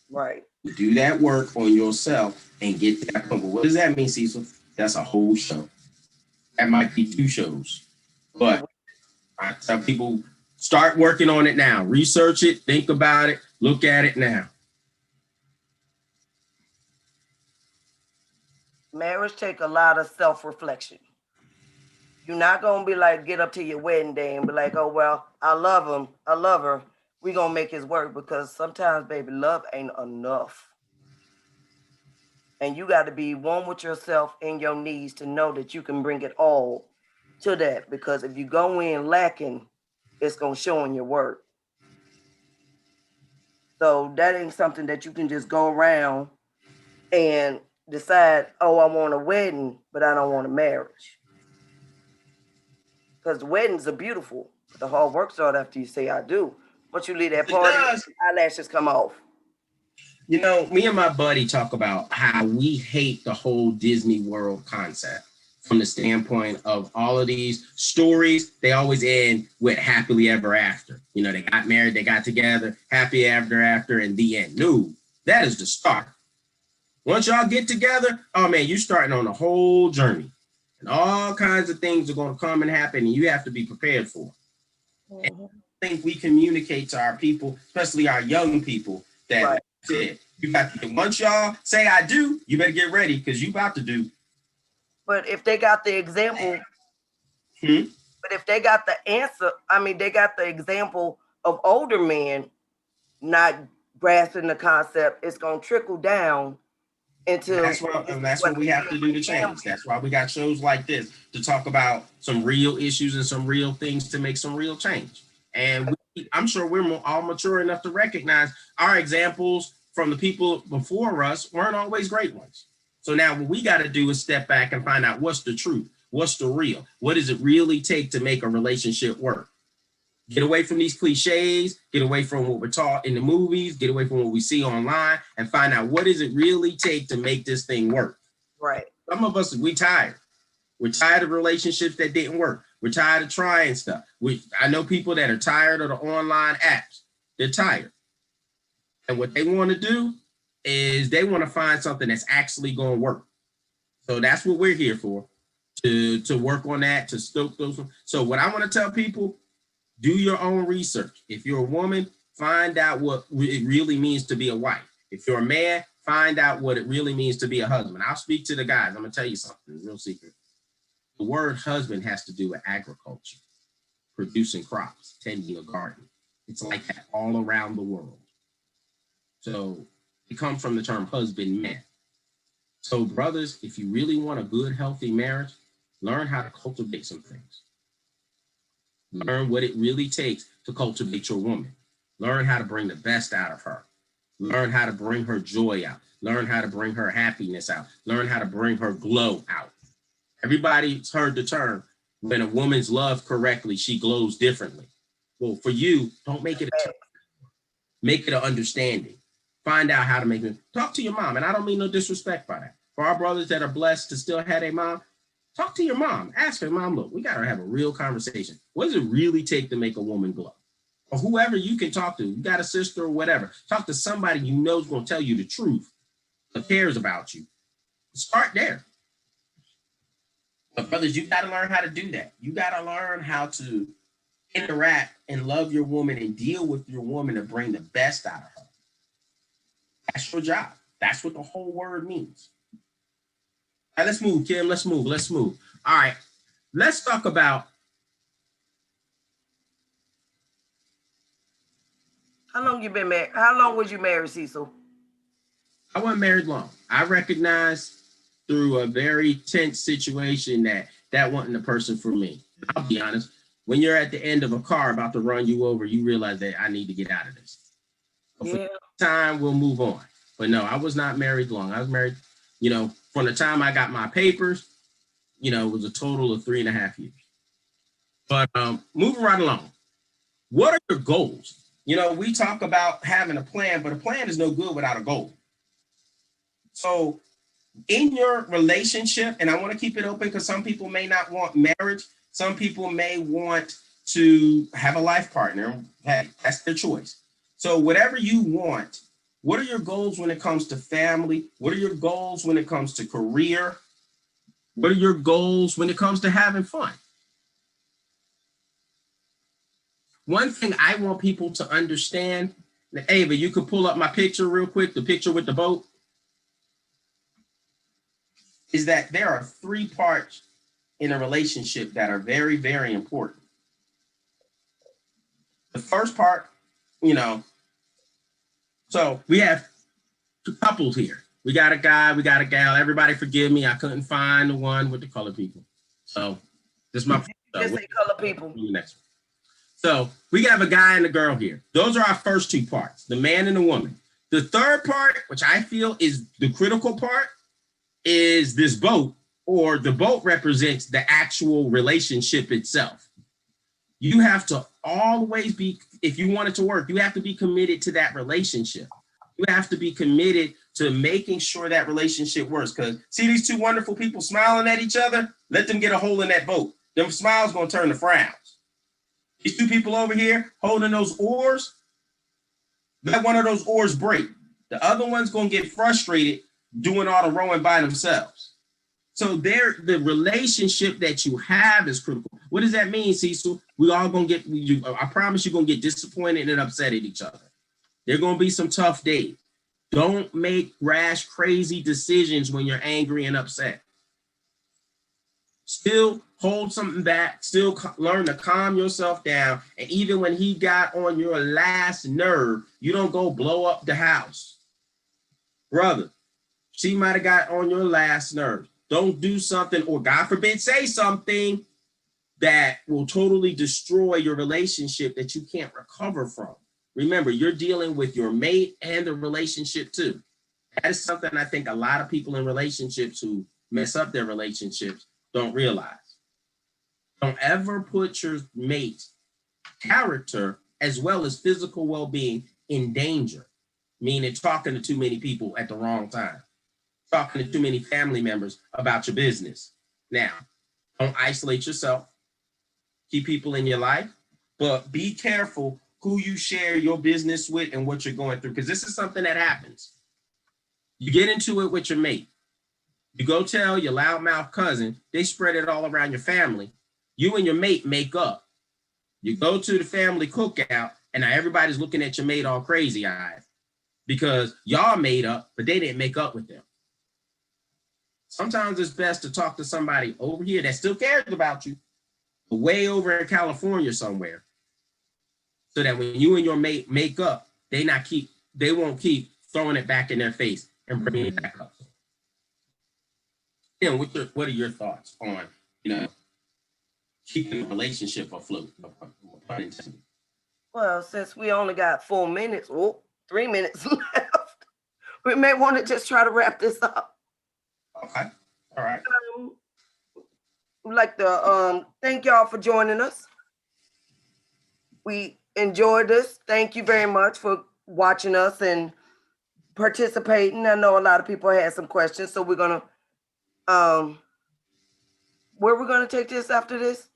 Right. You do that work on yourself and get that comfortable. What does that mean, Cecil? That's a whole show. That might be 2 shows. But I tell people, start working on it now. Research it, think about it, look at it now. Marriage take a lot of self-reflection. You're not going to be like, get up to your wedding day and be like, oh, well, I love him. I love her. We're going to make his work because sometimes, baby, love ain't enough. And you got to be one with yourself and your needs to know that you can bring it all to that. Because if you go in lacking, it's going to show in your work. So that ain't something that you can just go around and decide, oh, I want a wedding, but I don't want a marriage. Because the weddings are beautiful. But the hard work starts after you say, I do. Once you leave that party, eyelashes come off. You know, me and my buddy talk about how we hate the whole Disney World concept from the standpoint of all of these stories. They always end with happily ever after. You know, they got married, they got together, happy ever after, and the end. No, that is the start. Once y'all get together, oh man, you're starting on a whole journey. And all kinds of things are going to come and happen, and you have to be prepared for it. Mm-hmm. I think we communicate to our people, especially our young people, that right. You got to, once y'all say I do, you better get ready because you about to do. But if they got the example, but if they got the answer, I mean, they got the example of older men not grasping the concept, it's going to trickle down. That's what we have to do to change. That's why we got shows like this to talk about some real issues and some real things to make some real change. And I'm sure we're all mature enough to recognize our examples from the people before us weren't always great ones. So now what we got to do is step back and find out what's the truth, what's the real, what does it really take to make a relationship work? Get away from these cliches, get away from what we're taught in the movies, get away from what we see online, and find out what does it really take to make this thing work. Right. Some of us, we're tired. We're tired of relationships that didn't work. We're tired of trying stuff. I know people that are tired of the online apps. They're tired. And what they want to do is they want to find something that's actually going to work. So that's what we're here for, to work on that, to stoke those. So what I want to tell people, Do your own research. If you're a woman, find out what it really means to be a wife. If you're a man, find out what it really means to be a husband. I'll speak to the guys. I'm going to tell you something, real secret. The word husband has to do with agriculture, producing crops, tending a garden. It's like that all around the world. So it comes from the term husbandman. So brothers, if you really want a good, healthy marriage, learn how to cultivate some things. Learn what it really takes to cultivate your woman. Learn how to bring the best out of her. Learn how to bring her joy out. Learn how to bring her happiness out. Learn how to bring her glow out. Everybody's heard the term, when a woman's loved correctly, she glows differently. Well, for you, don't make it a term. Make it an understanding. Find out how to make it. Talk to your mom. And I don't mean no disrespect by that. For our brothers that are blessed to still have a mom, talk to your mom. Ask her, Mom, look, we got to have a real conversation. What does it really take to make a woman glow? Or whoever you can talk to. You got a sister or whatever. Talk to somebody you know is going to tell you the truth, that cares about you. Start there. But brothers, you got to learn how to do that. You got to learn how to interact and love your woman and deal with your woman to bring the best out of her. That's your job. That's what the whole word means. All right, let's move, Kim. Let's move. All right, let's talk about. How long you been married? How long was you married, Cecil? I wasn't married long. I recognized through a very tense situation that wasn't the person for me. I'll be honest. When you're at the end of a car about to run you over, you realize that I need to get out of this. But for time, we'll move on. But no, I was not married long. I was married, from the time I got my papers, it was a total of 3.5 years. But moving right along, what are your goals? We talk about having a plan, but a plan is no good without a goal. So in your relationship, and I want to keep it open because some people may not want marriage. Some people may want to have a life partner. Hey, that's their choice. So whatever you want, what are your goals when it comes to family? What are your goals when it comes to career? What are your goals when it comes to having fun? One thing I want people to understand, Ava, you could pull up my picture real quick, the picture with the boat, is that there are 3 parts in a relationship that are very, very important. The first part, so we have 2 couples here. We got a guy, we got a gal. Everybody forgive me, I couldn't find the one with the color people. So this is my just say color people. Next one. So we have a guy and a girl here. Those are our first 2 parts, the man and the woman. The third part, which I feel is the critical part, is this boat, or the boat represents the actual relationship itself. You have to always be, if you want it to work, you have to be committed to that relationship. You have to be committed to making sure that relationship works. Because see these 2 wonderful people smiling at each other? Let them get a hole in that boat. Them smiles gonna turn to frowns. These 2 people over here holding those oars, let one of those oars break. The other one's gonna get frustrated doing all the rowing by themselves. So the relationship that you have is critical. What does that mean, Cecil? We all gonna get, I promise you're gonna get disappointed and upset at each other. There are gonna be some tough days. Don't make rash, crazy decisions when you're angry and upset. Still hold something back, still learn to calm yourself down. And even when he got on your last nerve, you don't go blow up the house. Brother, she might have got on your last nerve. Don't do something, or God forbid, say something that will totally destroy your relationship that you can't recover from. Remember, you're dealing with your mate and the relationship too. That is something I think a lot of people in relationships who mess up their relationships don't realize. Don't ever put your mate's character as well as physical well-being in danger, meaning talking to too many people at the wrong time, talking to too many family members about your business. Now, don't isolate yourself. Keep people in your life, but be careful who you share your business with and what you're going through, because this is something that happens. You get into it with your mate. You go tell your loudmouth cousin, they spread it all around your family. You and your mate make up. You go to the family cookout, and now everybody's looking at your mate all crazy eyed because y'all made up, but they didn't make up with them. Sometimes it's best to talk to somebody over here that still cares about you, but way over in California somewhere, so that when you and your mate make up, they won't keep throwing it back in their face and bringing it back up. And what are your thoughts on, keeping the relationship afloat? Well, since we only got 4 minutes, 3 minutes left, we may want to just try to wrap this up. Okay. All right. We'd like to thank y'all for joining us. We enjoyed this. Thank you very much for watching us and participating. I know a lot of people had some questions, so we're gonna where we're gonna take this after this,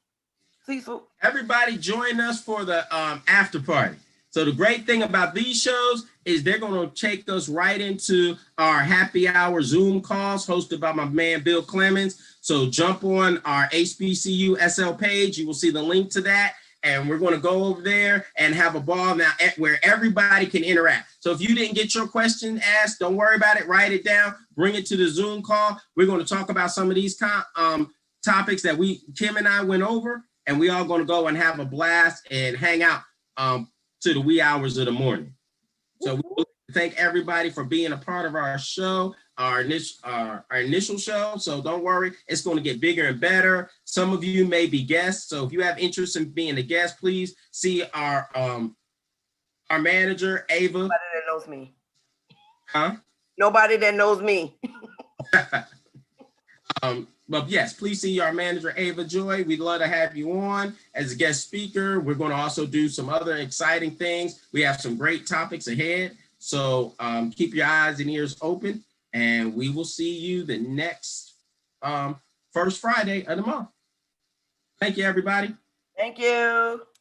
Cecil? Everybody join us for the after party. So the great thing about these shows is they're going to take us right into our happy hour Zoom calls hosted by my man, Bill Clemens. So jump on our HBCU SL page. You will see the link to that. And we're going to go over there and have a ball now where everybody can interact. So if you didn't get your question asked, don't worry about it. Write it down. Bring it to the Zoom call. We're going to talk about some of these topics that Kim and I went over. And we all going to go and have a blast and hang out to the wee hours of the morning. So we want to thank everybody for being a part of our show, our initial show. So don't worry, it's going to get bigger and better. Some of you may be guests. So if you have interest in being a guest, please see our manager, Ava. Nobody that knows me. Huh? Nobody that knows me. But yes, please see our manager, Ava Joy. We'd love to have you on as a guest speaker. We're going to also do some other exciting things. We have some great topics ahead. So keep your eyes and ears open, and we will see you the next first Friday of the month. Thank you, everybody. Thank you.